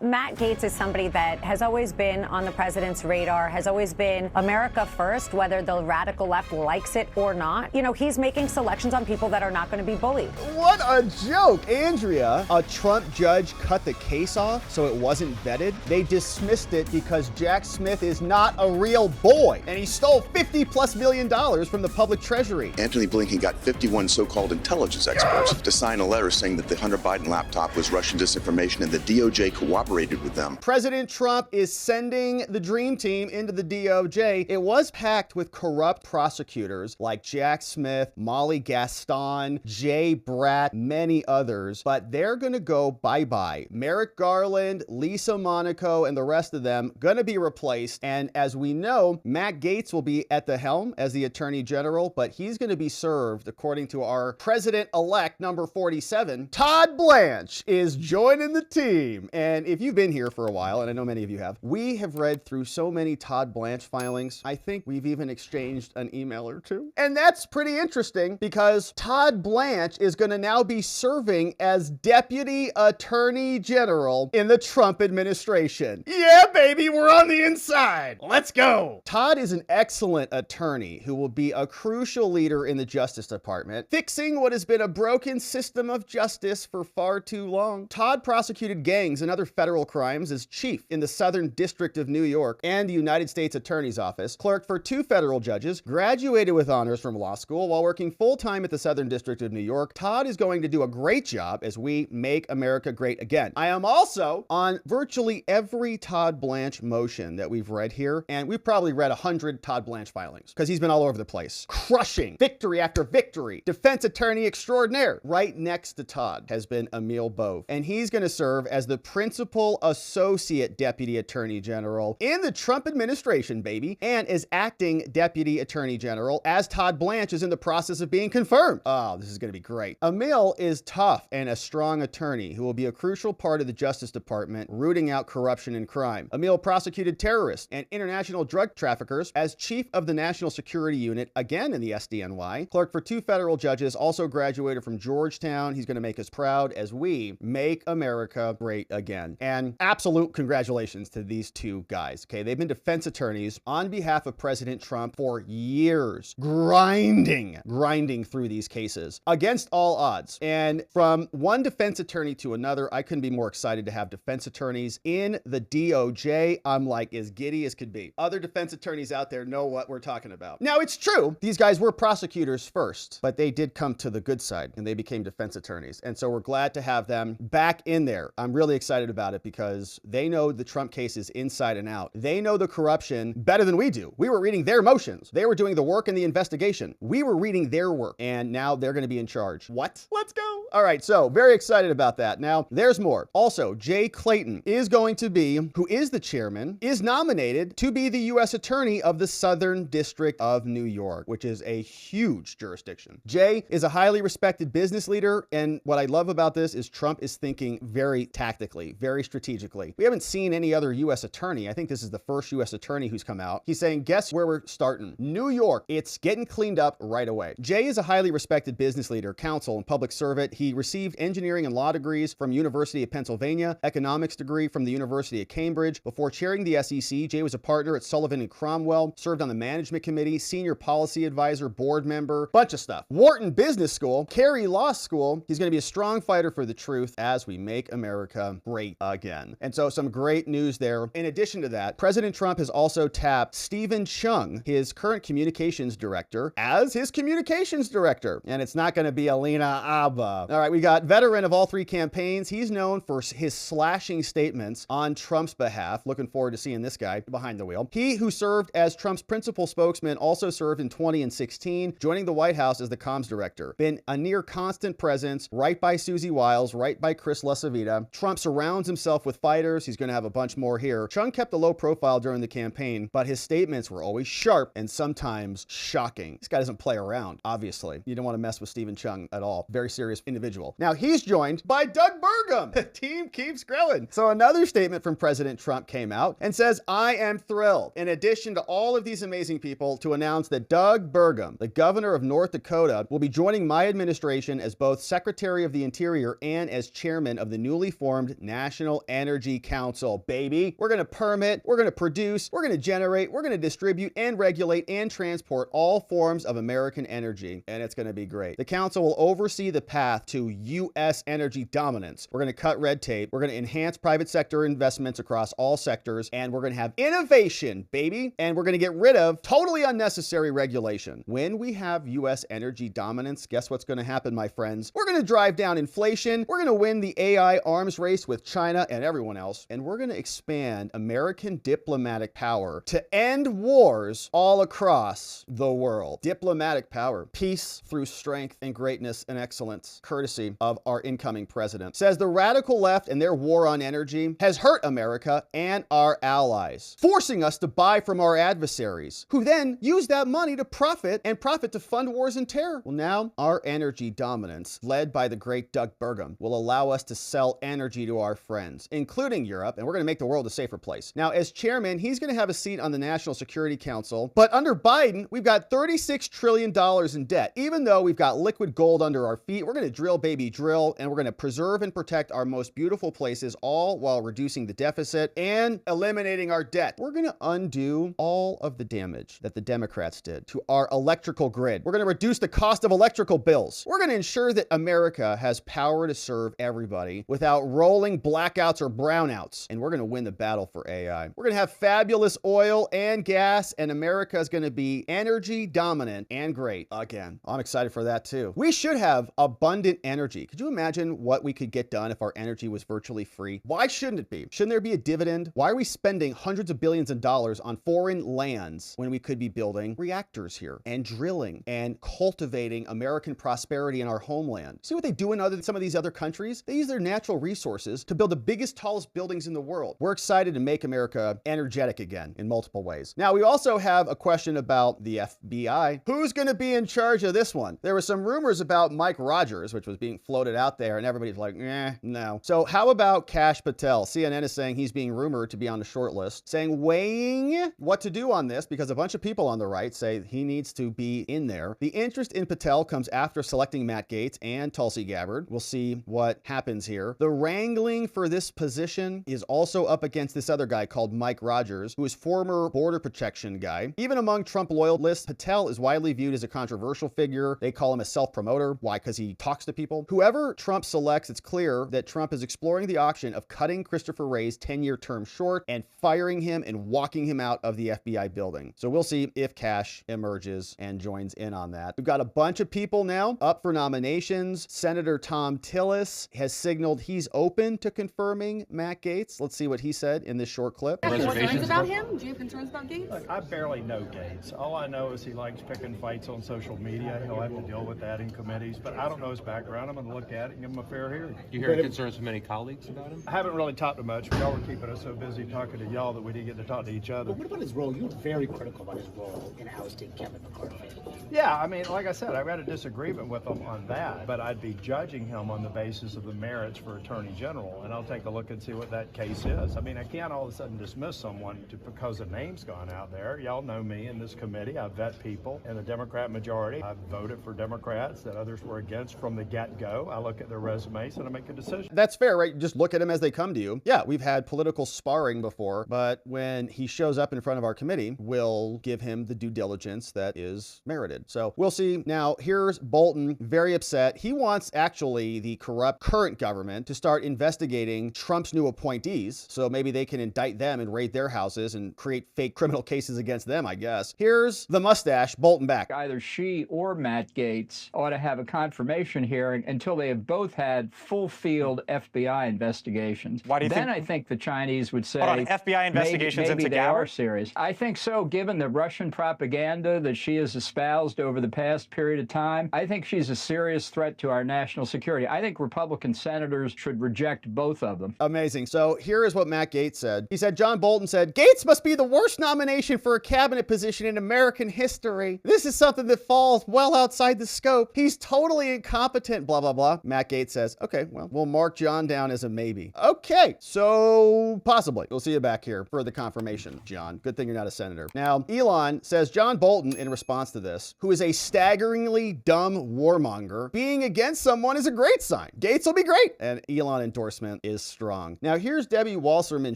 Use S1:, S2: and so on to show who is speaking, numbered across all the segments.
S1: Matt Gaetz is somebody that has always been on the president's radar, has always been America first, whether the radical left likes it or not. You know, he's making selections on people that are not going to be bullied.
S2: What a joke. Andrea, a Trump judge cut the case off so it wasn't vetted. They dismissed it because Jack Smith is not a real boy and he stole $50+ million from the public treasury.
S3: Anthony Blinken got 51 so-called intelligence experts to sign a letter saying that the Hunter Biden laptop was Russian disinformation and the DOJ cooperated with them.
S2: President Trump is sending the dream team into the DOJ. It was packed with corrupt prosecutors like Jack Smith, Molly Gaston, Jay Bratt, many others, but they're going to go bye-bye. Merrick Garland, Lisa Monaco, and the rest of them going to be replaced. And as we know, Matt Gaetz will be at the helm as the Attorney General, but he's going to be served, according to our President-elect number 47, Todd Blanche is joining the team. And if you've been here for a while, and I know many of you have, we have read through so many Todd Blanche filings. I think we've even exchanged an email or two. And that's pretty interesting because Todd Blanche is going to now be serving as Deputy Attorney General in the Trump administration. Yeah, baby, we're on the inside. Let's go. Todd is an excellent attorney who will be a crucial leader in the Justice Department, fixing what has been a broken system of justice for far too long. Todd prosecuted gangs and other federal crimes as chief in the Southern District of New York and the United States Attorney's Office, clerked for 2 federal judges, graduated with honors from law school while working full-time at the Southern District of New York. Todd is going to do a great job as we make America great again. I am also on virtually every Todd Blanche motion that we've read here, and we've probably read 100 Todd Blanche filings because he's been all over the place, crushing victory after victory. Defense attorney extraordinaire. Right next to Todd has been Emil Bove, and he's going to serve as the principal associate deputy attorney general in the Trump administration, baby, and is acting deputy attorney general as Todd Blanche is in the process of being confirmed. Oh, this is going to be great. Emil is tough and a strong attorney who will be a crucial part of the Justice Department, rooting out corruption and crime. Emil prosecuted terrorists and international drug traffickers as chief of the National Security Unit, again in the SDNY, clerked for 2 federal judges, also graduated from Georgetown. He's going to make us proud as we make America great again. And absolute congratulations to these 2 guys, okay? They've been defense attorneys on behalf of President Trump for years, grinding through these cases against all odds. And from one defense attorney to another, I couldn't be more excited to have defense attorneys in the DOJ. I'm like as giddy as could be. Other defense attorneys out there know what we're talking about. Now, it's true, these guys were prosecutors first, but they did come to the good side and they became defense attorneys. And so we're glad to have them back in there. I'm really excited about it because they know the Trump cases inside and out. They know the corruption better than we do. We were reading their motions. They were doing the work and the investigation. We were reading their work, and now they're going to be in charge. What? Let's go. All right, so very excited about that. Now, there's more. Also, Jay Clayton is going to be, who is the chairman, is nominated to be the U.S. Attorney of the Southern District of New York, which is a huge jurisdiction. Jay is a highly respected business leader, and what I love about this is Trump is thinking very tactically, very strategically. We haven't seen any other U.S. attorney. I think this is the first U.S. attorney who's come out. He's saying, guess where we're starting? New York. It's getting cleaned up right away. Jay is a highly respected business leader, counsel, and public servant. He received engineering and law degrees from University of Pennsylvania, economics degree from the University of Cambridge. Before chairing the SEC, Jay was a partner at Sullivan and Cromwell, served on the management committee, senior policy advisor, board member, bunch of stuff. Wharton Business School, Carey Law School. He's going to be a strong fighter for the truth as we make America great again. And so some great news there. In addition to that, President Trump has also tapped Stephen Chung, his current communications director, as his communications director. And it's not going to be Alina Abba. All right, we got veteran of all 3 campaigns. He's known for his slashing statements on Trump's behalf. Looking forward to seeing this guy behind the wheel. He, who served as Trump's principal spokesman, also served in 2016, joining the White House as the comms director. Been a near constant presence, right by Susie Wiles, right by Chris LaCivita. Trump surrounds himself with fighters. He's going to have a bunch more here. Chung kept a low profile during the campaign, but his statements were always sharp and sometimes shocking. This guy doesn't play around, obviously. You don't want to mess with Stephen Chung at all. Very serious individual. individual. Now he's joined by Doug Burgum. The team keeps growing. So another statement from President Trump came out and says, I am thrilled, in addition to all of these amazing people, to announce that Doug Burgum, the governor of North Dakota, will be joining my administration as both Secretary of the Interior and as chairman of the newly formed National Energy Council. Baby, we're going to permit, we're going to produce, we're going to generate, we're going to distribute and regulate and transport all forms of American energy, and it's going to be great. The council will oversee the path to U.S. energy dominance. We're going to cut red tape, we're going to enhance private sector investments across all sectors, and we're going to have innovation, baby, and we're going to get rid of totally unnecessary regulation. When we have U.S. energy dominance, guess what's going to happen, my friends? We're going to drive down inflation, we're going to win the AI arms race with China and everyone else, and we're going to expand American diplomatic power to end wars all across the world. Diplomatic power, peace through strength and greatness and excellence, courtesy of our incoming president. Says the radical left and their war on energy has hurt America and our allies, forcing us to buy from our adversaries, who then use that money to profit to fund wars and terror. Well, now our energy dominance, led by the great Doug Burgum, will allow us to sell energy to our friends, including Europe, and we're going to make the world a safer place. Now, as chairman, he's going to have a seat on the National Security Council, but under Biden, we've got $36 trillion in debt. Even though we've got liquid gold under our feet, we're going to drill, baby, drill, and we're going to preserve and protect our most beautiful places, all while reducing the deficit and eliminating our debt. We're going to undo all of the damage that the Democrats did to our electrical grid. We're going to reduce the cost of electrical bills. We're going to ensure that America has power to serve everybody without rolling blackouts or brownouts. And we're going to win the battle for AI. We're going to have fabulous oil and gas, and America is going to be energy dominant and great again. I'm excited for that too. We should have abundant energy. Could you imagine what we could get done if our energy was virtually free? Why shouldn't it be? Shouldn't there be a dividend? Why are we spending hundreds of billions of dollars on foreign lands when we could be building reactors here and drilling and cultivating American prosperity in our homeland? See what they do in some of these other countries? They use their natural resources to build the biggest, tallest buildings in the world. We're excited to make America energetic again in multiple ways. Now, we also have a question about the FBI. Who's going to be in charge of this one? There were some rumors about Mike Rogers, which was being floated out there, and everybody's like, no. So how about Kash Patel? CNN is saying he's being rumored to be on the short list, saying weighing what to do on this because a bunch of people on the right say he needs to be in there. The interest in Patel comes after selecting Matt Gaetz and Tulsi Gabbard. We'll see what happens here. The wrangling for this position is also up against this other guy called Mike Rogers, who is former border protection guy. Even among Trump loyalists, Patel is widely viewed as a controversial figure. They call him a self-promoter. Why? Because he talks to people. Whoever Trump selects, it's clear that Trump is exploring the option of cutting Christopher Wray's 10-year term short and firing him and walking him out of the FBI building. So we'll see if Kash emerges and joins in on that. We've got a bunch of people now up for nominations. Senator Tom Tillis has signaled he's open to confirming Matt Gaetz. Let's see what he said in this short clip.
S4: Concerns about him? Do you have concerns about Gaetz?
S5: Look, I barely know Gaetz. All I know is he likes picking fights on social media. He'll have to deal with that in committees, but I don't know his background. I'm going to look at it and give him a fair hearing.
S6: You hearing concerns from any colleagues about him?
S5: I haven't really talked to much. Y'all were keeping us so busy talking to y'all that we didn't get to talk to each other.
S7: What about his role? You were very critical about his role in ousting Kevin McCarthy.
S5: Yeah, I mean, like I said, I've had a disagreement with him on that, but I'd be judging him on the basis of the merits for Attorney General, and I'll take a look and see what that case is. I mean, I can't all of a sudden dismiss someone because a name's gone out there. Y'all know me in this committee. I vet people. In the Democrat majority, I voted for Democrats that others were against from the get-go. I look at their resumes and I make a decision.
S2: That's fair, right? Just look at them as they come to you. Yeah, we've had political sparring before, but when he shows up in front of our committee, we'll give him the due diligence that is merited. So we'll see. Now, here's Bolton, very upset. He wants actually the corrupt current government to start investigating Trump's new appointees, so maybe they can indict them and raid their houses and create fake criminal cases against them, I guess. Here's the mustache, Bolton back.
S8: Either she or Matt Gaetz ought to have a confirmation hearing until they have both had full field FBI investigations.
S9: Why do you
S8: then I think the Chinese would say,
S9: hold on, FBI investigations
S8: maybe
S9: into
S8: they are
S9: Gabbard?
S8: serious. I think so, given the Russian propaganda that she has espoused over the past period of time. I think she's a serious threat to our national security. I think Republican senators should reject both of them.
S2: Amazing. So here is what Matt Gaetz said. He said, John Bolton said, Gaetz must be the worst nomination for a cabinet position in American history. This is something that falls well outside the scope. He's totally incompetent hesitant, blah, blah, blah. Matt Gaetz says, okay, well, we'll mark John down as a maybe. Okay, so possibly. We'll see you back here for the confirmation, John. Good thing you're not a senator. Now, Elon says John Bolton, in response to this, who is a staggeringly dumb warmonger, being against someone is a great sign. Gaetz will be great. And Elon endorsement is strong. Now, here's Debbie Wasserman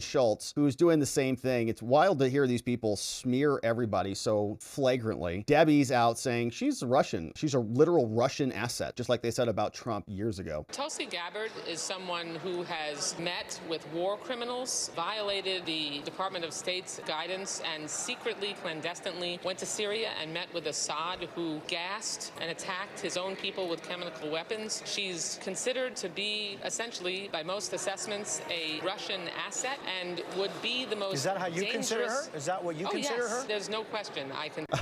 S2: Schultz, who's doing the same thing. It's wild to hear these people smear everybody so flagrantly. Debbie's out saying she's Russian. She's a literal Russian asset, just like they said about Trump years ago.
S9: Tulsi Gabbard is someone who has met with war criminals, violated the Department of State's guidance, and secretly, clandestinely went to Syria and met with Assad, who gassed and attacked his own people with chemical weapons. She's considered to be, essentially, by most assessments, a Russian asset and would be the most
S7: Is that how you consider her? Is that what you consider her?
S9: There's no question.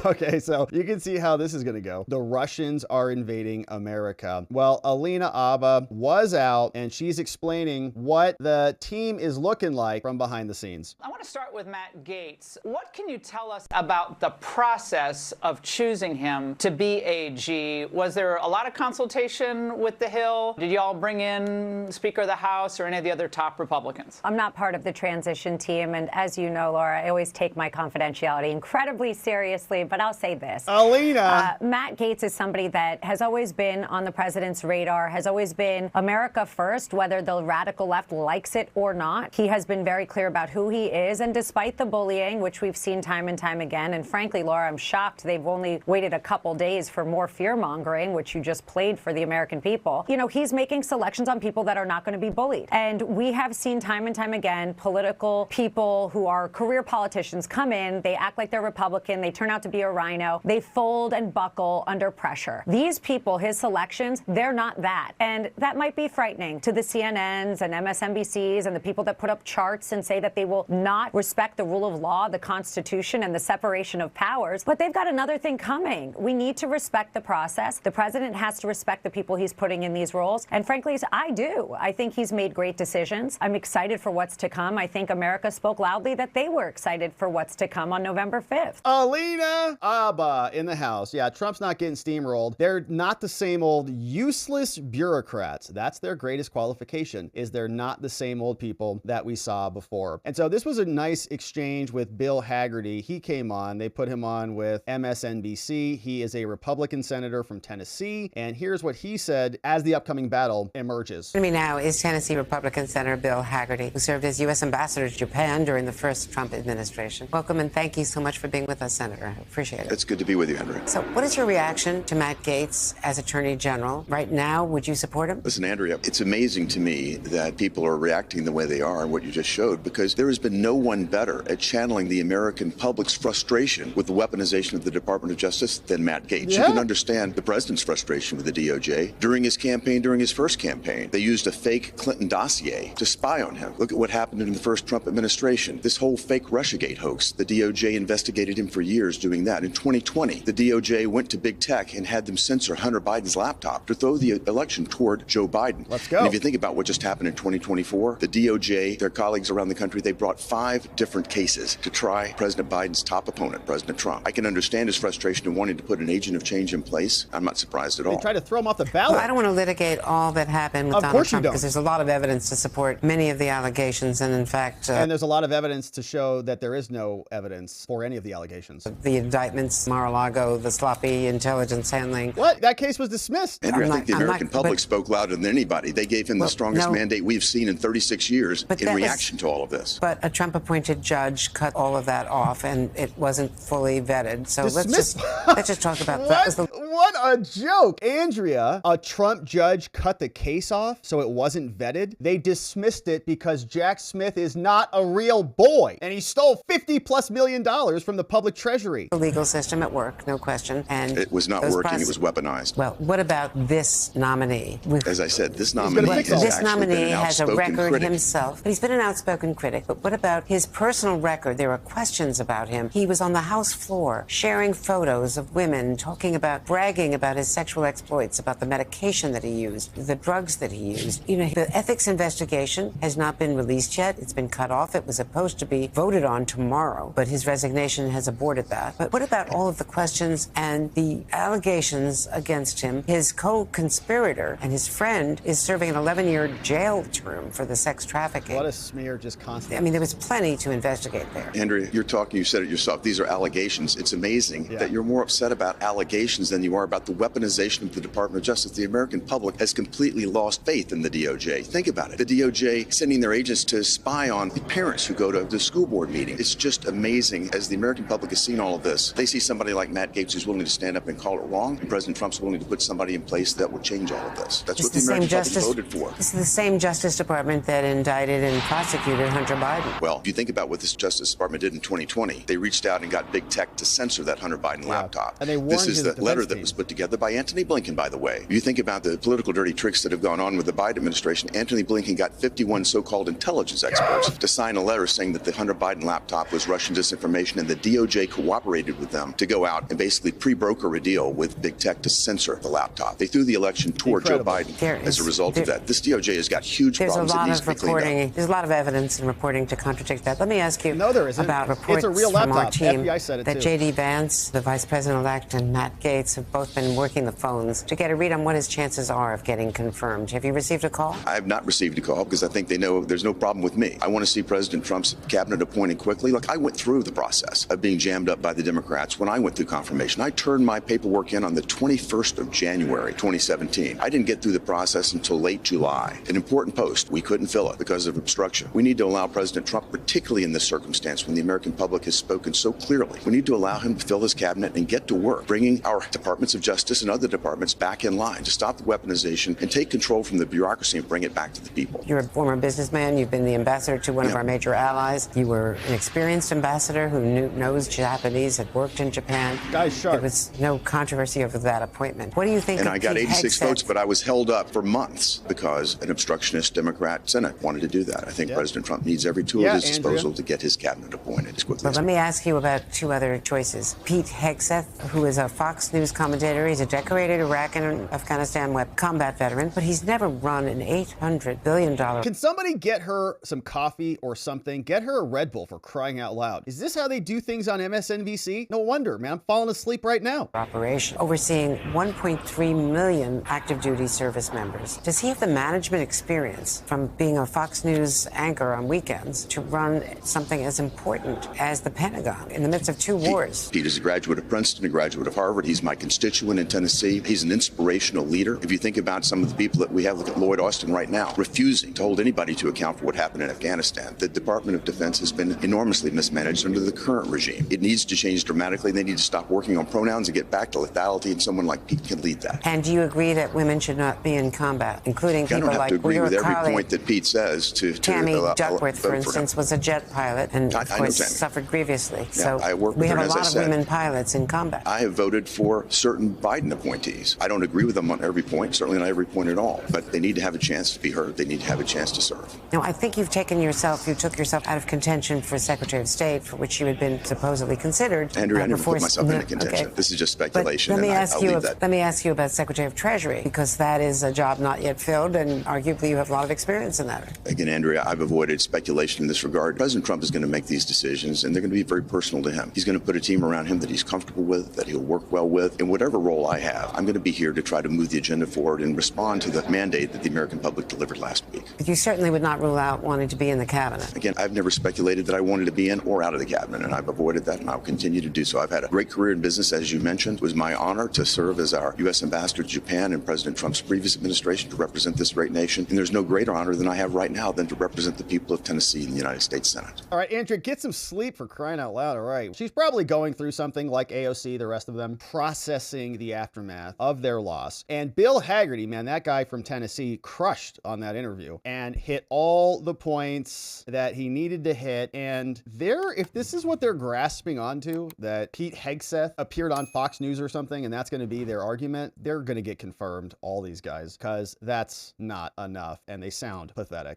S2: Okay, so you can see how this is going to go. The Russians are invading America. Well, Alina Abba was out, and she's explaining what the team is looking like from behind the scenes.
S10: I want to start with Matt Gaetz. What can you tell us about the process of choosing him to be AG? Was there a lot of consultation with the Hill? Did you all bring in Speaker of the House or any of the other top Republicans?
S1: I'm not part of the transition team, and as you know, Laura, I always take my confidentiality incredibly seriously, but I'll say this.
S2: Alina!
S1: Matt Gaetz is somebody that has always been on the president's radar, has always been America first, whether the radical left likes it or not. He has been very clear about who he is, and despite the bullying, which we've seen time and time again, and frankly, Laura, I'm shocked they've only waited a couple days for more fear-mongering, which you just played for the American people. You know, he's making selections on people that are not going to be bullied. And we have seen time and time again political people who are career politicians come in, they act like they're Republican, they turn out to be a rhino, they fold and buckle under pressure. These people, his selections, they're not that. And that might be frightening to the CNNs and MSNBCs and the people that put up charts and say that they will not respect the rule of law, the Constitution, and the separation of powers. But they've got another thing coming. We need to respect the process. The president has to respect the people he's putting in these roles. And frankly, I do. I think he's made great decisions. I'm excited for what's to come. I think America spoke loudly that they were excited for what's to come on November 5th.
S2: Alina Abba in the House. Yeah, Trump's not getting steamrolled. They're not the same old useless bureaucrats. That's their greatest qualification, is they're not the same old people that we saw before. And so this was a nice exchange with Bill Haggerty. He came on. They put him on with MSNBC. He is a Republican senator from Tennessee. And here's what he said as the upcoming battle emerges.
S11: Joining me now is Tennessee Republican Senator Bill Haggerty, who served as U.S. Ambassador to Japan during the first Trump administration. Welcome and thank you so much for being with us, Senator. I appreciate it.
S3: It's good to be with you, Andrea.
S11: So what is your reaction to Matt Gaetz as Attorney General? Right now, would you support him?
S3: Listen, Andrea, it's amazing to me that people are reacting the way they are and what you just showed, because there has been no one better at channeling the American public's frustration with the weaponization of the Department of Justice than Matt Gaetz.
S2: Yeah.
S3: You can understand the president's frustration with the DOJ. During his campaign, during his first campaign, they used a fake Clinton dossier to spy on him. Look at what happened in the first Trump administration. This whole fake Russiagate hoax, the DOJ investigated him for years doing that. In 2020, the DOJ went to big tech and had them censor Hunter Biden's laptop to throw the election toward Joe Biden.
S2: Let's go.
S3: And if you think about what just happened in 2024, the DOJ, their colleagues around the country, they brought 5 different cases to try President Biden's top opponent, President Trump. I can understand his frustration in wanting to put an agent of change in place. I'm not surprised at all.
S2: They tried to throw him off the ballot.
S11: Well, I don't want to litigate all that happened with Donald Trump because there's a lot of evidence to support many of the allegations, and in fact...
S2: and there's a lot of evidence to show that there is no evidence for any of the allegations.
S11: The indictments, Mar-a-Lago, the sloppy intelligence handling...
S2: What? That case was dismissed.
S3: Andrew, I think the American public spoke louder than anybody. They gave him the strongest mandate we've seen in 36 years in reaction to all of this.
S11: But a Trump-appointed judge cut all of that off, and it wasn't fully vetted. So let's just talk about that.
S2: What a joke. Andrea, a Trump judge cut the case off so it wasn't vetted. They dismissed it because Jack Smith is not a real boy, and he stole $50+ million from the public treasury.
S11: The legal system at work, no question. And
S3: it was not working. It was weaponized.
S11: Well, what about this nominee?
S3: As I said, this nominee
S11: has a record himself, but he's been an outspoken critic. But what about his personal record? There are questions about him. He was on the House floor sharing photos of women, talking about, bragging about his sexual exploits, about the medication that he used, the drugs that he used. You know, the ethics investigation has not been released yet. It's been cut off. It was supposed to be voted on tomorrow, but his resignation has aborted that. But what about all of the questions and the allegations against him? His co-conspirator, and his friend is serving an 11-year jail term for the sex trafficking.
S2: What a smear just constantly.
S11: I mean, there was plenty to investigate there.
S3: Andrea, you said it yourself. These are allegations. It's amazing that you're more upset about allegations than you are about the weaponization of the Department of Justice. The American public has completely lost faith in the DOJ. Think about it. The DOJ sending their agents to spy on the parents who go to the school board meeting. It's just amazing. As the American public has seen all of this, they see somebody like Matt Gaetz who's willing to stand up and call it wrong, and President Trump's willing to put somebody in place that will change all of this. That's what the American public voted for.
S11: This is the same Justice Department that indicted and prosecuted Hunter Biden.
S3: Well, if you think about what this Justice Department did in 2020, they reached out and got big tech to censor that Hunter Biden laptop.
S2: And they warned
S3: this is
S2: his
S3: the letter
S2: defense
S3: that
S2: team.
S3: was put together by Antony Blinken, by the way. You think about the political dirty tricks that have gone on with the Biden administration. Antony Blinken got 51 so-called intelligence experts to sign a letter saying that the Hunter Biden laptop was Russian disinformation, and the DOJ cooperated with them to go out and basically pre-broker a deal with big tech to censor the laptop. They threw the election toward Joe Biden as a result of that. This DOJ has got huge problems that needs to be cleaned up.
S11: There's a lot of evidence and reporting to contradict that. Let me ask you about reports
S2: It's a real
S11: from our
S2: laptop.
S11: team
S2: FBI said it
S11: that
S2: too.
S11: J.D. Vance, the Vice President-elect, and Matt Gaetz have both been working the phones to get a read on what his chances are of getting confirmed. Have you received a call?
S3: I have not received a call because I think they know there's no problem with me. I want to see President Trump's cabinet appointed quickly. Look, I went through the process of being jammed up by the Democrats when I went through confirmation. I turned my paperwork in on the 21st of January, 2017. I didn't get through the process until late July. An important post. We couldn't fill it because of obstruction. We need to allow President Trump, particularly in this circumstance when the American public has spoken so clearly, we need to allow him to fill his cabinet and get to work, bringing our departments of justice and other departments back in line to stop the weaponization and take control from the bureaucracy and bring it back to the people.
S11: You're a former businessman. You've been the ambassador to one of our major allies. You were an experienced ambassador who knows Japanese, had worked in Japan.
S2: Guy's sharp.
S11: There was no controversy over that appointment. What do you think
S3: And
S11: of
S3: I got
S11: Pete
S3: 86
S11: Hegseth?
S3: votes, but I was held up for months because an obstructionist Democrat Senate wanted to do that. I think President Trump needs every tool at his disposal to get his cabinet appointed as quickly
S11: But
S3: as
S11: let me ask you about two other choices. Pete Hegseth, who is a Fox News commentator. He's a decorated Iraq and Afghanistan combat veteran, but he's never run an $800 billion.
S2: Can somebody get her some coffee or something? Get her a Red Bull, for crying out loud. Is this how they do things on MSNBC? No wonder, man. I'm falling asleep right now.
S11: Operation overseeing 1.3 million active duty service members. Does he have the management experience from being a Fox News anchor on weekends to run something as important as the Pentagon in the midst of two wars?
S3: Pete is a graduate of Princeton, a graduate of Harvard. He's my constituent in Tennessee. He's an inspirational leader. If you think about some of the people that we have, look at Lloyd Austin right now, refusing to hold anybody to account for what happened in Afghanistan. The Department of Defense has been enormously mismanaged under the current regime. It needs to change dramatically. They need to stop working on pronouns and get back to lethality, and someone like Pete can lead that.
S11: And do you agree that women should not be in combat, including
S3: I
S11: people
S3: don't have
S11: like
S3: to agree
S11: your
S3: with every
S11: colleague
S3: point that Pete says to
S11: Tammy Duckworth, for
S3: vote
S11: instance,
S3: him.
S11: was a jet pilot and, of
S3: I know
S11: course,
S3: Tammy.
S11: suffered grievously.
S3: Yeah,
S11: So
S3: I work with
S11: we
S3: her,
S11: have a
S3: and as I
S11: lot of
S3: said,
S11: women pilots in combat.
S3: I have voted for certain Biden appointees. I don't agree with them on every point, certainly not every point at all, but they need to have a chance to be heard. They need to have a chance to serve.
S11: Now, I think you took yourself out of contention for Secretary of State, for which you had been supposedly considered.
S3: Andrew, I never
S11: before
S3: put myself into
S11: okay.
S3: contention. This is just
S11: But
S3: speculation,
S11: let me
S3: and
S11: ask
S3: I'll
S11: you.
S3: leave that.
S11: Let me ask you about Secretary of Treasury, because that is a job not yet filled, and arguably you have a lot of experience in that.
S3: Again, Andrea, I've avoided speculation in this regard. President Trump is going to make these decisions, and they're going to be very personal to him. He's going to put a team around him that he's comfortable with, that he'll work well with. In whatever role I have, I'm going to be here to try to move the agenda forward and respond to the mandate that the American public delivered last week.
S11: But you certainly would not rule out wanting to be in the cabinet.
S3: Again, I've never speculated that I wanted to be in or out of the cabinet, and I've avoided that, and I'll continue to do so. I've had a great career in business, as you mentioned. It was my honor to serve as our U.S. ambassador to Japan in President Trump's previous administration to represent this great nation. And there's no greater honor than I have right now than to represent the people of Tennessee in the United States Senate.
S2: All right, Andrea, get some sleep, for crying out loud. All right. She's probably going through something like AOC, the rest of them, processing the aftermath of their loss. And Bill Hagerty, man, that guy from Tennessee, crushed on that interview and hit all the points that he needed to hit. And if this is what they're grasping onto, that Pete Hegseth appeared on Fox News or something, and that's going to be their argument, they're going to get confirmed, all these guys, because that's not enough, and they sound pathetic.